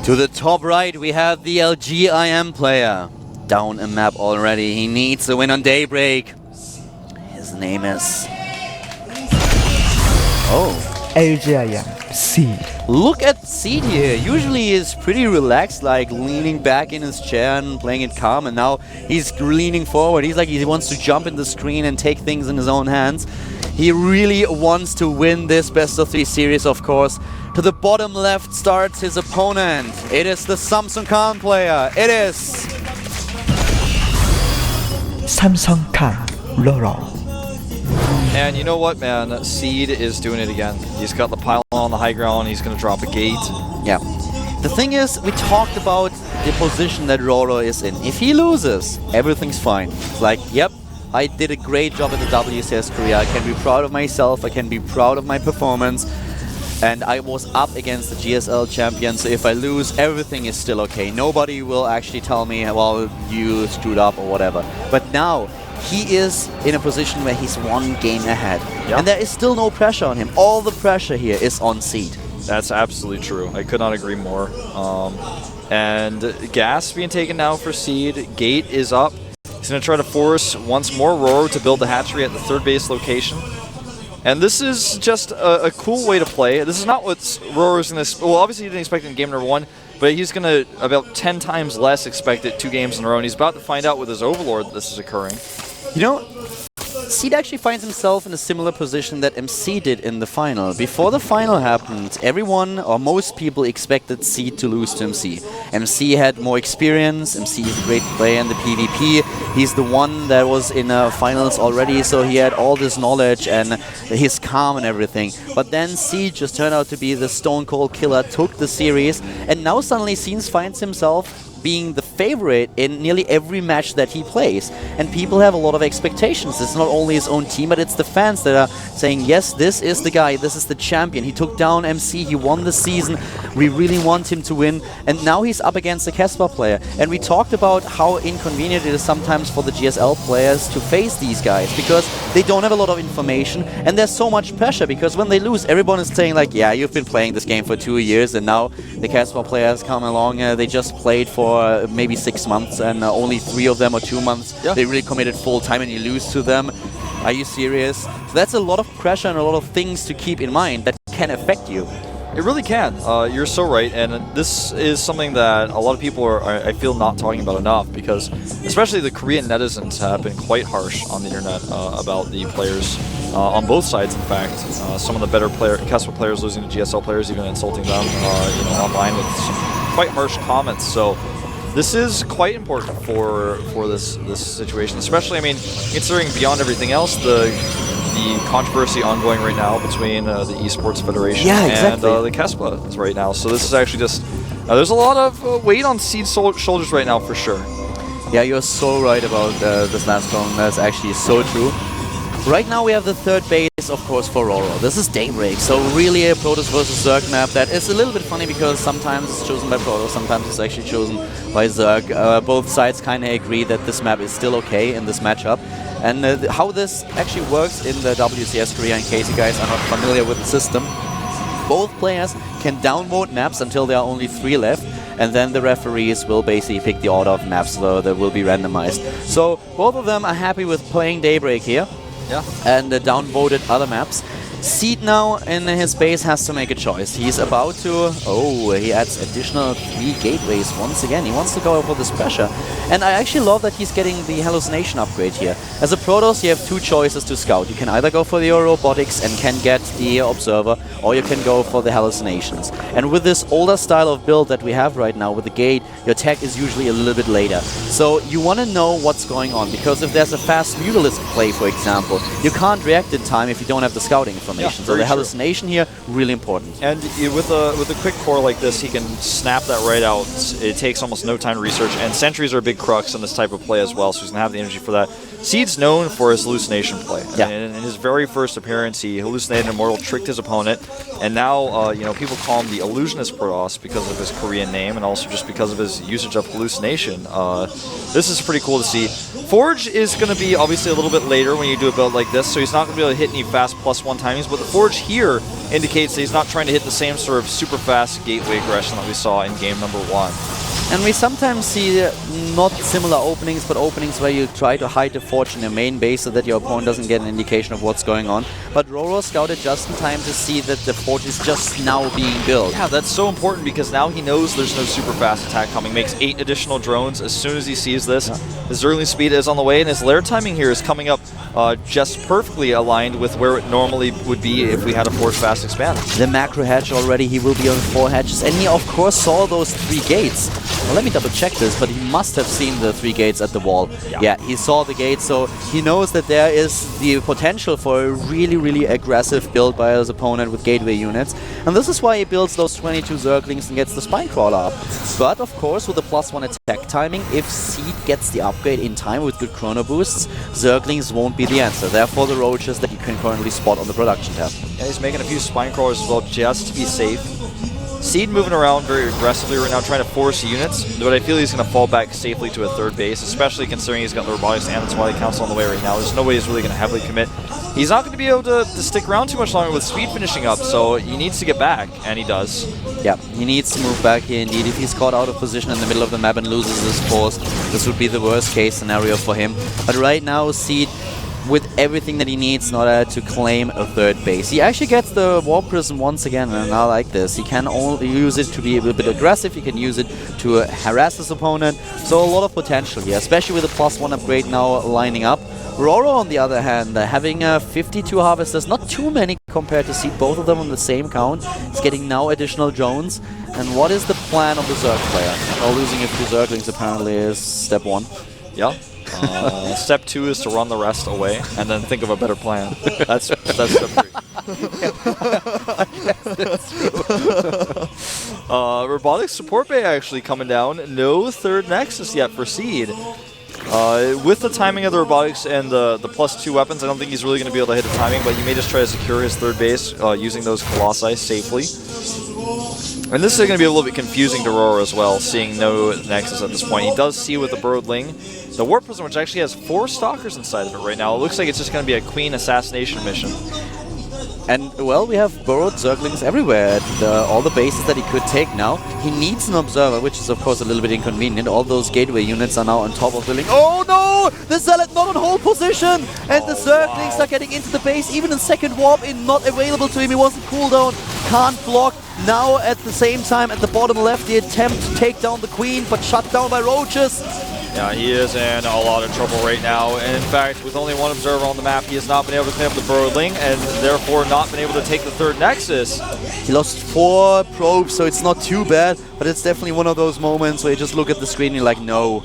To the top right, we have the LGIM player. Down a map already. He needs a win on Daybreak. His name is... Oh. LGIM Seed. Look at Seed here. Usually he's pretty relaxed, like leaning back in his chair and playing it calm, and now he's leaning forward. He's like he wants to jump in the screen and take things in his own hands. He really wants to win this best-of-3 series, of course. To the bottom left starts his opponent. It is the Samsung Khan player. It is... Samsung Khan, RorO. And you know what, man? Seed is doing it again. He's got the pylon on the high ground. He's going to drop a gate. Yeah. The thing is, we talked about the position that RorO is in. If he loses, everything's fine. It's like, yep, I did a great job at the WCS Korea. I can be proud of myself. I can be proud of my performance. And I was up against the GSL champion, so if I lose, everything is still okay. Nobody will actually tell me, well, you screwed up or whatever. But now, he is in a position where he's one game ahead. Yep. And there is still no pressure on him. All the pressure here is on Seed. That's absolutely true. I could not agree more. And gas being taken now for Seed. Gate is up. He's going to try to force once more RorO to build the hatchery at the third base location. And this is just a cool way to play. This is not what RorO is going to... Well, obviously he didn't expect it in game number 1, but he's going to about 10 times less expect it 2 games in a row. And he's about to find out with his Overlord that this is occurring. You know, Seed actually finds himself in a similar position that MC did in the final. Before the final happened, everyone, or most people, expected Seed to lose to MC. MC had more experience, MC is a great player in the PvP, he's the one that was in finals already, so he had all this knowledge and his calm and everything. But then Seed just turned out to be the stone cold killer, took the series, and now suddenly Seed finds himself being the favorite in nearly every match that he plays. And people have a lot of expectations. It's not only his own team, but it's the fans that are saying, yes, this is the guy, this is the champion. He took down MC, he won the season, we really want him to win. And now he's up against the Casper player. And we talked about how inconvenient it is sometimes for the GSL players to face these guys, because they don't have a lot of information, and there's so much pressure, because when they lose, everyone is saying like, yeah, you've been playing this game for 2 years, and now the Casper players come along, they just played for maybe 6 months, and only 3 of them or 2 months, they really committed full time, and you lose to them. Are you serious? So that's a lot of pressure and a lot of things to keep in mind that can affect you. It really can. You're so right, and this is something that a lot of people are, I feel, not talking about enough, because especially the Korean netizens have been quite harsh on the internet about the players on both sides. In fact, some of the better Casper players losing to GSL players, even insulting them, you know, online with some quite harsh comments. So this is quite important for this situation, especially, I mean, considering beyond everything else, the controversy ongoing right now between the Esports Federation and the Casper right now. So this is actually just, there's a lot of weight on Seed's shoulders right now for sure. Yeah, you're so right about this last one. That's actually so true. Right now we have the third base, of course, for RorO. This is Daybreak, so really a Protoss versus Zerg map that is a little bit funny, because sometimes it's chosen by Protoss, sometimes it's actually chosen by Zerg. Both sides kind of agree that this map is still okay in this matchup. And how this actually works in the WCS Korea, in case you guys are not familiar with the system, both players can downvote maps until there are only 3 left, and then the referees will basically pick the order of maps that will be randomized. So both of them are happy with playing Daybreak here. Yeah. And downvoted other maps. Seed now in his base has to make a choice. He's about to... Oh, he adds additional 3 gateways once again. He wants to go for this pressure. And I actually love that he's getting the hallucination upgrade here. As a Protoss, you have 2 choices to scout. You can either go for the robotics and can get the observer, or you can go for the hallucinations. And with this older style of build that we have right now with the gate, your tech is usually a little bit later. So you want to know what's going on, because if there's a fast Mutalisk play, for example, you can't react in time if you don't have the scouting information. Yeah, so the hallucination here, really important. And with a quick core like this, he can snap that right out. It takes almost no time to research, and sentries are a big crux in this type of play as well, so he's going to have the energy for that. Seed's known for his hallucination play. Yeah. In his very first appearance, he hallucinated Immortal, tricked his opponent, and now you know, people call him the Illusionist Protoss because of his Korean name and also just because of his usage of hallucination. This is pretty cool to see. Forge is going to be obviously a little bit later when you do a build like this, so he's not going to be able to hit any fast +1 timings, but the Forge here indicates that he's not trying to hit the same sort of super fast gateway aggression that we saw in game number 1. And we sometimes see not similar openings, but openings where you try to hide the Forge in your main base so that your opponent doesn't get an indication of what's going on. But RorO scouted just in time to see that the Forge is just now being built. Yeah, that's so important because now he knows there's no super fast attack coming. Makes 8 additional drones as soon as he sees this. His Zergling speed is on the way, and his lair timing here is coming up just perfectly aligned with where it normally would be if we had a Forge fast expand. The macro hatch already, he will be on 4 hatches, and he of course saw those 3 gates. Well, let me double check this, but he must have seen the 3 gates at the wall. Yeah, he saw the gates, so he knows that there is the potential for a really aggressive build by his opponent with gateway units. And this is why he builds those 22 Zerglings and gets the Spinecrawler up. But of course, with the +1 attack timing, if Seed gets the upgrade in time with good chrono boosts, Zerglings won't be the answer. Therefore, the roaches that you can currently spot on the production tab. Yeah, he's making a few Spinecrawlers as well just to be safe. Seed moving around very aggressively right now, trying to force units, but I feel he's going to fall back safely to a 3rd base, especially considering he's got the robotics and the Twilight Council on the way right now. There's no way he's really going to heavily commit. He's not going to be able to stick around too much longer with speed finishing up, so he needs to get back, and he does. Yeah, he needs to move back here indeed. If he's caught out of position in the middle of the map and loses his force, this would be the worst case scenario for him. But right now, Seed, with everything that he needs in order to claim a 3rd base. He actually gets the Warp Prism once again, and I like this. He can only use it to be a bit aggressive, he can use it to harass his opponent, so a lot of potential here, especially with the +1 upgrade now lining up. RorO, on the other hand, having 52 harvesters, not too many compared to Seed, both of them on the same count. He's getting now additional drones. And what is the plan of the Zerg player? Well, losing a few Zerglings apparently is step 1. Yeah. Step 2 is to run the rest away, and then think of a better plan. That's step 3. Robotics support bay actually coming down. No 3rd Nexus yet for Seed. With the timing of the robotics and the +2 weapons, I don't think he's really going to be able to hit the timing, but he may just try to secure his 3rd base using those Colossi safely. And this is going to be a little bit confusing to RorO as well, seeing no Nexus at this point. He does see with the Broodling the Warp Prism, which actually has 4 Stalkers inside of it right now. It looks like it's just going to be a Queen assassination mission. And, well, we have burrowed Zerglings everywhere at all the bases that he could take now. He needs an Observer, which is, of course, a little bit inconvenient. All those gateway units are now on top of the link. Oh, no! The Zealot not on hold position! And the Zerglings are getting into the base. Even in 2nd Warp in not available to him. He wasn't cooldown. Can't block. Now, at the same time, at the bottom left, the attempt to take down the Queen, but shut down by roaches. Yeah, he is in a lot of trouble right now. And in fact, with only 1 observer on the map, he has not been able to clean up the Broodling, and therefore not been able to take the 3rd Nexus. He lost 4 probes, so it's not too bad, but it's definitely one of those moments where you just look at the screen and you're like, no.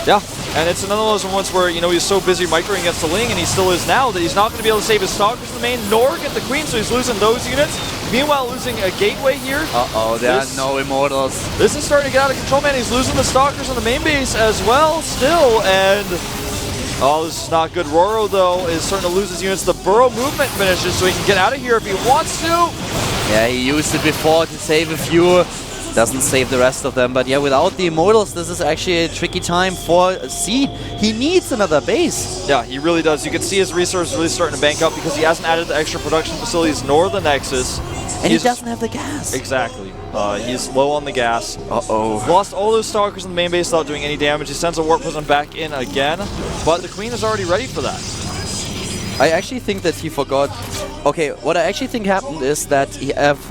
Yeah, and it's another one of those moments where, you know, he's so busy microing against the Ling, and he still is now, that he's not going to be able to save his Stalkers in the main, nor get the Queen, so he's losing those units. Meanwhile, losing a Gateway here. Uh-oh, there are no Immortals. This is starting to get out of control, man. He's losing the Stalkers on the main base as well, still, and... oh, this is not good. RorO, though, is starting to lose his units. The Burrow movement finishes, so he can get out of here if he wants to. Yeah, he used it before to save a few. Doesn't save the rest of them, but yeah, without the Immortals, this is actually a tricky time for Seed. He needs another base. Yeah, he really does. You can see his resources really starting to bank up because he hasn't added the extra production facilities nor the Nexus. And he doesn't have the gas. Exactly. He's low on the gas. Uh-oh. Lost all those Stalkers in the main base without doing any damage. He sends a Warp Prism back in again, but the Queen is already ready for that. I actually think that he forgot. Okay, what I actually think happened is that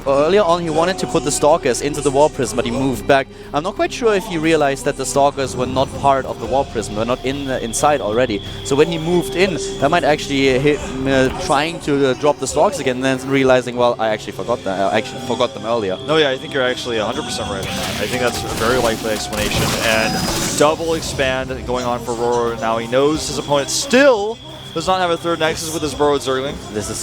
earlier on he wanted to put the Stalkers into the Warp Prism, but he moved back. I'm not quite sure if he realized that the Stalkers were not part of the Warp Prism, were not inside already. So when he moved in, that might actually hit him trying to drop the Stalkers again, and then realizing, well, I actually forgot that. I actually forgot them earlier. No, yeah, I think you're actually 100% right on that. I think that's a very likely explanation. And double expand going on for RorO now. He knows his opponent still does not have a 3rd Nexus with his Burrowed Zergling. This is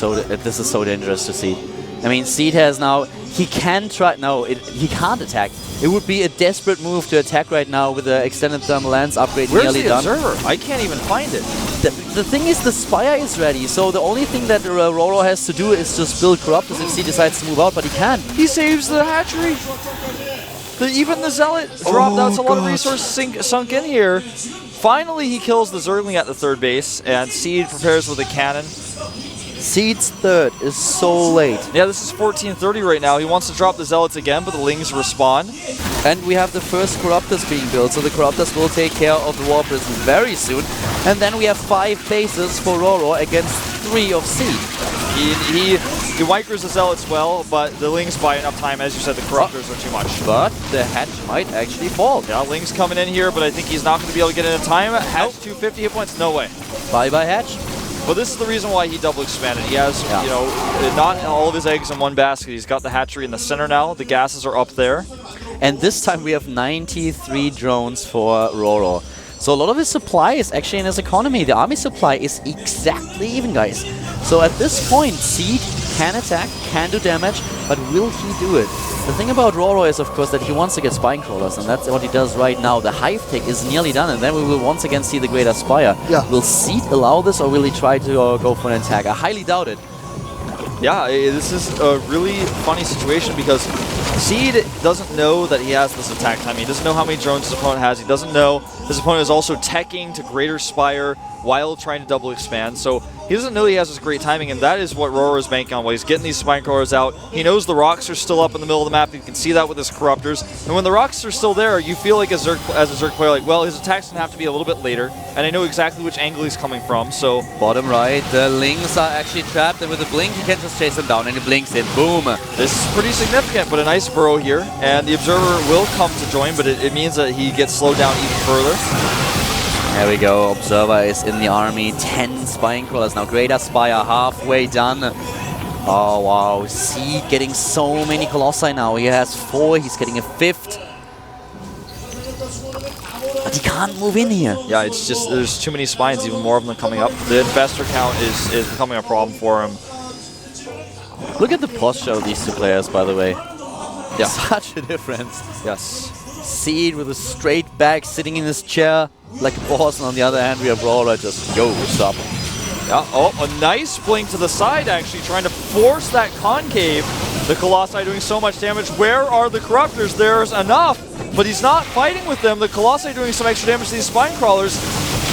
so dangerous to see. I mean, Seed has now, he can try, no, he can't attack. It would be a desperate move to attack right now with the extended thermal lens upgrade nearly done. Where's the observer? I can't even find it. The thing is, the Spire is ready, so the only thing that RorO has to do is just build Corruptors if Seed decides to move out, but he can't. He saves the hatchery. Even the Zealot dropped. That's a lot of resources sunk in here. Finally, he kills the Zergling at the third base, and Seed prepares with a cannon. Seed's third is so late. Yeah, this is 14:30 right now. He wants to drop the Zealots again, but the Lings respond. And we have the first Corruptors being built, so the Corruptors will take care of the War Prison very soon. And then we have 5 bases for RorO against 3 of Seed. He micros the Zealots well, but the Lings buy enough time. As you said, the Corruptors are too much. But the hatch might actually fall. Yeah, Lings coming in here, but I think he's not going to be able to get in in time. Hatch 250 hit points, no way. Bye-bye hatch. But this is the reason why he double expanded. He has, you know, not all of his eggs in one basket. He's got the hatchery in the center now. The gases are up there. And this time we have 93 drones for RorO. So a lot of his supply is actually in his economy. The army supply is exactly even, guys. So at this point, Seed can attack, can do damage, but will he do it? The thing about RorO is, of course, that he wants to get Spine Crawlers, and that's what he does right now. The Hive Tech is nearly done, and then we will once again see the Greater Spire. Yeah. Will Seed allow this, or will he try to go for an attack? I highly doubt it. Yeah, this is a really funny situation because Seed doesn't know that he has this attack time. He doesn't know how many drones his opponent has. He doesn't know his opponent is also teching to Greater Spire while trying to double expand. So he doesn't know he has this great timing, and that is what RorO is banking on. While he's getting these Spine Crawlers out, he knows the rocks are still up in the middle of the map. You can see that with his Corruptors. And when the rocks are still there, you feel like as a Zerg player, like, well, his attack's going to have to be a little bit later, and I know exactly which angle he's coming from, so... Bottom right, the Lings are actually trapped, and with a blink, he can just chase them down, and he blinks in. Boom! This is pretty significant, but a nice burrow here, and the Observer will come to join, but it means that he gets slowed down even further. There we go, Observer is in the army, 10 Spine Crawlers now, Greater Spire halfway done. Oh wow, Seed getting so many Colossi now, he has 4, he's getting a 5th. But he can't move in here. Yeah, it's just, there's too many spines, even more of them coming up. The Infestor count is becoming a problem for him. Look at the posture of these two players, by the way. Yeah. Such a difference. Yes. Seed with a straight back, sitting in his chair like a boss, and on the other hand we have RorO just, yo, stop. Yeah, oh, a nice blink to the side, actually, trying to force that concave. The Colossi doing so much damage. Where are the Corruptors? There's enough, but he's not fighting with them. The Colossi doing some extra damage to these Spine Crawlers.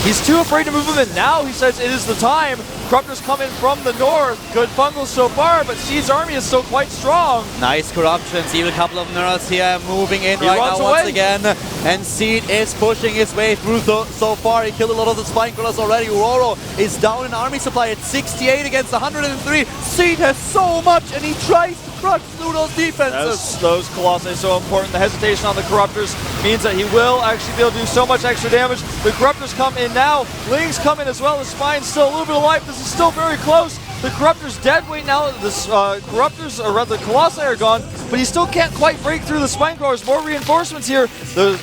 He's too afraid to move them in. Now he says it is the time. Corruptors come in from the north. Good fungals so far, but Seed's army is still quite strong. Nice corruptions, even a couple of nerds here moving in right now away. once again. And Seed is pushing his way through so far. He killed a lot of the Spine Crawlers already. RorO is down in army supply at 68 against 103. Seed has so much, and he tries to crush through those defenses. Those Colossi so important. The hesitation on the Corruptors means that he will actually be able to do so much extra damage. The Corruptors come in now. Lings come in as well. The Spine's still a little bit of life. This is still very close. The Corruptor's dead weight now. The Corruptors, or rather the Colossi are gone, but he still can't quite break through the Spine Crawlers. More reinforcements here. The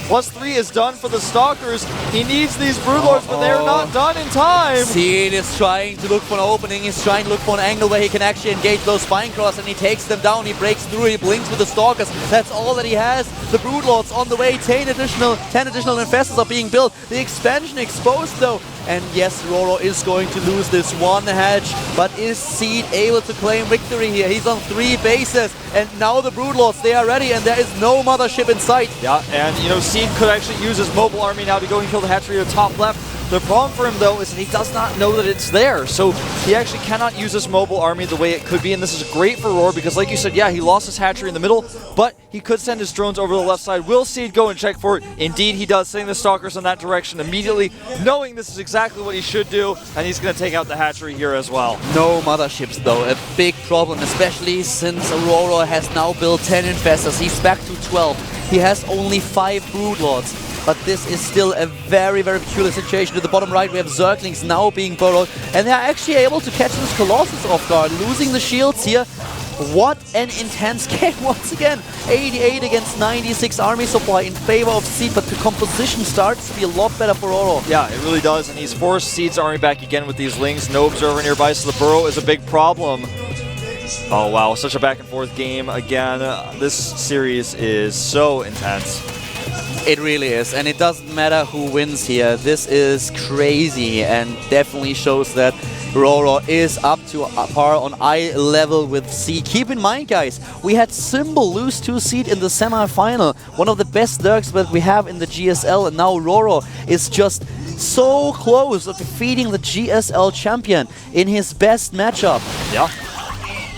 +3 is done for the Stalkers. He needs these Broodlords, but they're not done in time. Seed is trying to look for an opening. He's trying to look for an angle where he can actually engage those Spine Crawlers, and he takes them down. He breaks through. He blinks with the Stalkers. That's all that he has. The Broodlords on the way. 10 additional Infestors are being built. The expansion exposed though. And yes, RorO is going to lose this one hatch, but is Seed able to claim victory here? He's on 3 bases, and now the Broodlords, they are ready, and there is no mothership in sight. Yeah, and you know, Seed could actually use his mobile army now to go and kill the hatchery at the top left. The problem for him, though, is that he does not know that it's there, so he actually cannot use this mobile army the way it could be, and this is great for RorO, because like you said, yeah, he lost his hatchery in the middle, but he could send his drones over the left side. Will Seed go and check for it? Indeed, he does, sending the Stalkers in that direction immediately, knowing this is exactly what he should do, and he's going to take out the hatchery here as well. No motherships, though, a big problem, especially since RorO has now built 10 Infestors. He's back to 12. He has only 5 Broodlords. But this is still a very, very peculiar situation. To the bottom right, we have Zerglings now being burrowed, and they're actually able to catch this Colossus off guard, losing the shields here. What an intense game once again. 88 against 96 army supply in favor of Seed, but the composition starts to be a lot better for RorO. Yeah, it really does, and he's forced Seed's army back again with these Lings. No Observer nearby, so the burrow is a big problem. Oh wow, such a back and forth game again. This series is so intense. It really is, and it doesn't matter who wins here. This is crazy and definitely shows that RorO is up to par on eye level with C. Keep in mind, guys, we had Symbol lose 2 seed in the semi-final. One of the best Dirks that we have in the GSL, and now RorO is just so close to defeating the GSL champion in his best matchup. Yeah.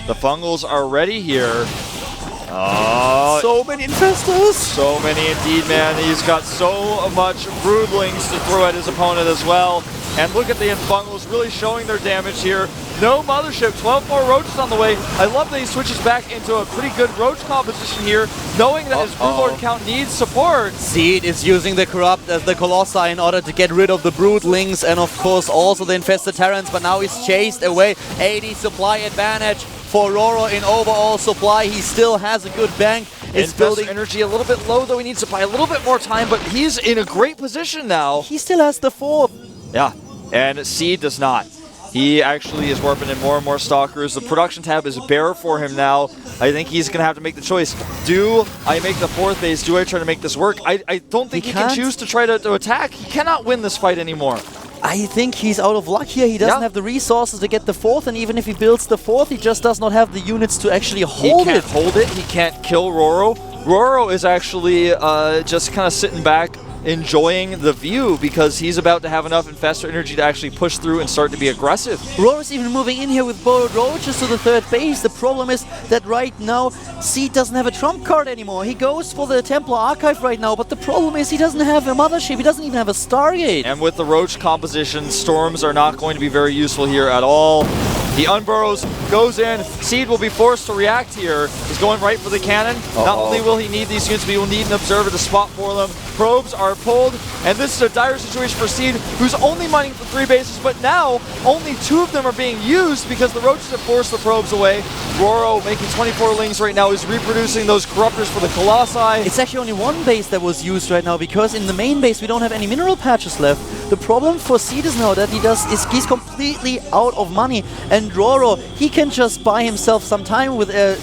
The Fungals are ready here. So many infestors. So many indeed, man. He's got so much Broodlings to throw at his opponent as well. And look at the Fungals really showing their damage here. No Mothership, 12 more Roaches on the way. I love that he switches back into a pretty good Roach composition here, knowing that his Broodlord count needs support. Seed is using the Corrupt as the Colossi in order to get rid of the Broodlings and of course also the Infested Terrans, but now he's chased away. 80 supply advantage for RorO in overall supply. He still has a good bank. It's building energy a little bit low, though he needs to buy a little bit more time, but he's in a great position now. He still has the 4th. Yeah, and Seed does not. He actually is warping in more and more Stalkers. The production tab is bare for him now. I think he's going to have to make the choice. Do I make the 4th base? Do I try to make this work? I don't think he can choose to try to attack. He cannot win this fight anymore. I think he's out of luck here. He doesn't have the resources to get the 4th, and even if he builds the 4th, he just does not have the units to actually hold it. He can't hold it. He can't kill RorO. RorO is actually just kind of sitting back, enjoying the view because he's about to have enough Infestor energy to actually push through and start to be aggressive. RorO's even moving in here with borrowed Roaches to the 3rd base. The problem is that right now, Seed doesn't have a trump card anymore. He goes for the Templar Archive right now, but the problem is he doesn't have a Mothership. He doesn't even have a Stargate. And with the Roach composition, Storms are not going to be very useful here at all. He unburrows, goes in. Seed will be forced to react here. He's going right for the cannon. Not only will he need these units, but he will need an observer to spot for them. Probes are pulled, and this is a dire situation for Seed, who's only mining for 3 bases, but now only 2 of them are being used because the Roaches have forced the probes away. RorO making 24 lings right now is reproducing those Corruptors for the Colossi. It's actually only 1 base that was used right now because in the main base we don't have any mineral patches left. The problem for Seed is now that he's completely out of money, and RorO, he can just buy himself some time with a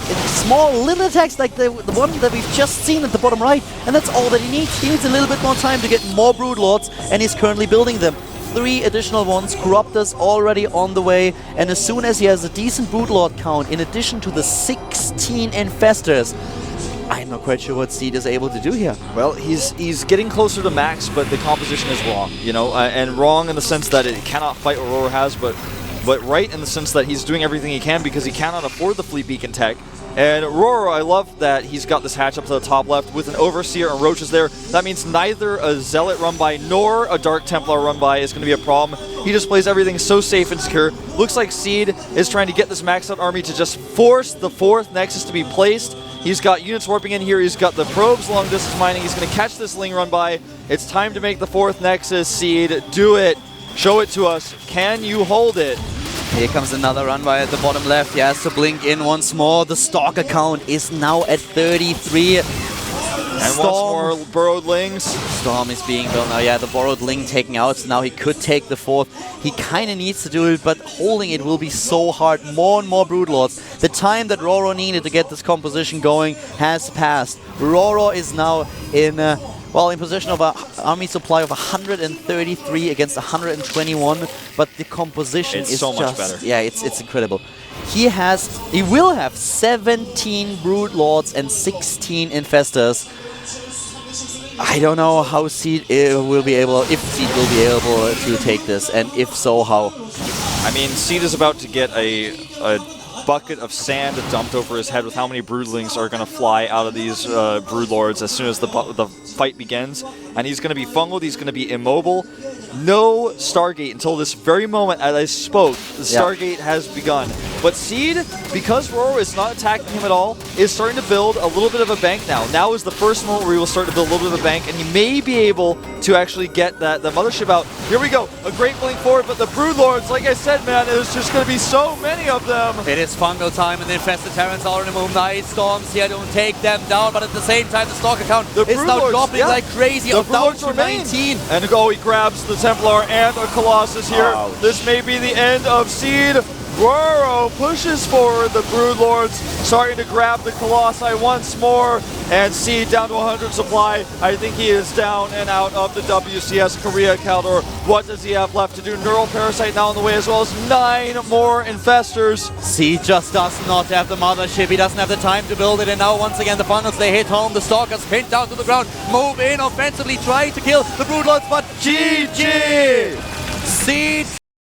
small little attacks like the one that we've just seen at the bottom right, and that's all that he needs. He needs a little bit more time to get more Broodlords, and he's currently building them. 3 additional ones, Corruptors already on the way, and as soon as he has a decent Broodlord count, in addition to the 16 Infestors, I'm not quite sure what Seed is able to do here. Well, he's getting closer to max, but the composition is wrong, you know, and wrong in the sense that it cannot fight what RorO has, but right in the sense that he's doing everything he can because he cannot afford the Fleet Beacon tech. And RorO, I love that he's got this hatch up to the top left with an Overseer and Roaches there. That means neither a Zealot run-by nor a Dark Templar run-by is going to be a problem. He just plays everything so safe and secure. Looks like Seed is trying to get this maxed out army to just force the 4th Nexus to be placed. He's got units warping in here. He's got the probes long distance mining. He's going to catch this Ling run-by. It's time to make the 4th Nexus. Seed, do it. Show it to us. Can you hold it? Here comes another runby at the bottom left. He has to blink in once more. The Stalker count is now at 33. And once more Burrowed Lings. Storm is being built now. Yeah, the Borrowed Ling taken out, so now he could take the 4th. He kind of needs to do it, but holding it will be so hard. More and more Broodlords. The time that RorO needed to get this composition going has passed. RorO is now in... well, in position of an army supply of 133 against 121, but the composition is so much better. Yeah, it's incredible. He will have 17 Broodlords and 16 Infestors. I don't know how Seed will be able, if Seed will be able to take this, and if so, how. I mean, Seed is about to get a bucket of sand dumped over his head with how many Broodlings are going to fly out of these Broodlords as soon as the fight begins. And he's going to be fungled, he's going to be immobile. No Stargate until this very moment as I spoke. The Stargate has begun. But Seed, because RorO is not attacking him at all, is starting to build a little bit of a bank now. Now is the first moment where he will start to build a little bit of a bank, and he may be able to actually get the Mothership out. Here we go. A great blink forward, but the Broodlords, like I said, man, there's just going to be so many of them. It is fungal time, and the Infested Terrans are in the move. Night Storms here don't take them down, but at the same time, the Stalker count is now dropping like crazy. The down to remain. 19. And he grabs the Templar and a Colossus here. Ouch. This may be the end of Seed. RorO pushes forward the Broodlords, starting to grab the Colossi once more, and C down to 100 supply. I think he is down and out of the WCS Korea. Caldor, what does he have left to do? Neural Parasite now on the way, as well as 9 more Infestors. C just does not have the mothership. He doesn't have the time to build it, and now once again the funnels, they hit home. The Stalkers pinned down to the ground, move in offensively, trying to kill the Broodlords, but GG! C